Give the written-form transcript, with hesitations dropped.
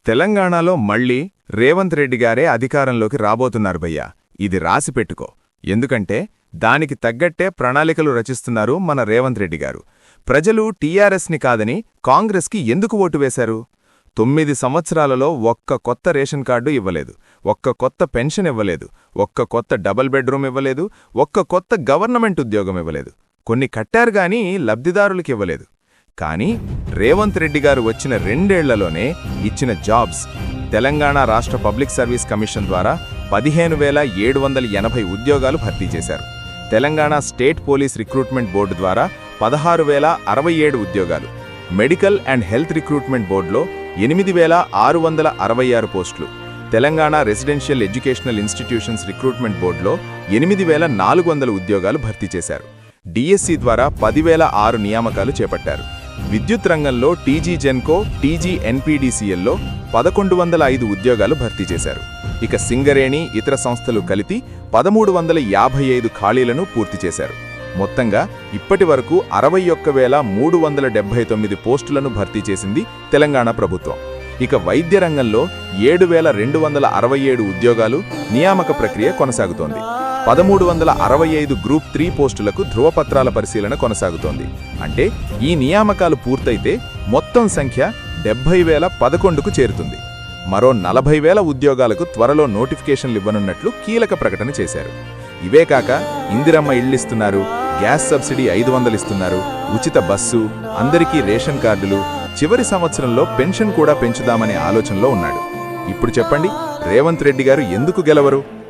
తెలంగాణలో మళ్లీ రేవంత్ రెడ్డి గారే అధికారంలోకి రాబోతున్నారు భయ్యా. ఇది రాసిపెట్టుకో. ఎందుకంటే దానికి తగ్గట్టే ప్రణాళికలు రచిస్తున్నారు మన రేవంత్ రెడ్డి గారు. ప్రజలు టీఆర్ఎస్ని కాదని కాంగ్రెస్కి ఎందుకు ఓటు వేశారు? 9 సంవత్సరాలలో ఒక్క కొత్త రేషన్ కార్డు ఇవ్వలేదు, ఒక్క కొత్త పెన్షన్ ఇవ్వలేదు, ఒక్క కొత్త డబుల్ బెడ్రూమ్ ఇవ్వలేదు, ఒక్క కొత్త గవర్నమెంట్ ఉద్యోగం ఇవ్వలేదు. కొన్ని కట్టారు గాని లబ్ధిదారులకి ఇవ్వలేదు. కానీ రేవంత్ రెడ్డి గారు వచ్చిన 2 ఏళ్లలోనే ఇచ్చిన జాబ్స్ తెలంగాణ రాష్ట్ర పబ్లిక్ సర్వీస్ కమిషన్ ద్వారా 15,780 ఉద్యోగాలు భర్తీ చేశారు. Telangana state police recruitment board ద్వారా 16,067 ఉద్యోగాలు, మెడికల్ అండ్ హెల్త్ రిక్రూట్మెంట్ బోర్డులో 8,666 పోస్టులు, Telangana residential educational institutions recruitment బోర్డులో 8,400 ఉద్యోగాలు భర్తీ చేశారు. డిఎస్సి ద్వారా 10,006 నియామకాలు చేపట్టారు. విద్యుత్ రంగంలో టీజీ జెన్కో, టీజీ ఎన్పీడీసీఎల్లో 1,105 ఉద్యోగాలు భర్తీ చేశారు. ఇక సింగరేణి, ఇతర సంస్థలు కలిపి 1,355 ఖాళీలను పూర్తి చేశారు. మొత్తంగా ఇప్పటి వరకు 61,379 పోస్టులను భర్తీ చేసింది తెలంగాణ ప్రభుత్వం. ఇక వైద్య రంగంలో 7,267 ఉద్యోగాలు నియామక ప్రక్రియ కొనసాగుతోంది. 1,365 గ్రూప్ 3 పోస్టులకు ధృవపత్రాల పరిశీలన కొనసాగుతోంది. అంటే ఈ నియామకాలు పూర్తయితే మొత్తం సంఖ్య 70,011కు చేరుతుంది. మరో 40,000 ఉద్యోగాలకు త్వరలో నోటిఫికేషన్లు ఇవ్వనున్నట్లు కీలక ప్రకటన చేశారు. ఇవే కాక ఇందిరమ్మ ఇళ్లిస్తున్నారు, గ్యాస్ సబ్సిడీ 500 ఇస్తున్నారు, ఉచిత బస్సు, అందరికీ రేషన్ కార్డులు, చివరి సంవత్సరంలో పెన్షన్ కూడా పెంచుదామనే ఆలోచనలో ఉన్నాడు. ఇప్పుడు చెప్పండి, రేవంత్ రెడ్డి గారు ఎందుకు గెలవరు?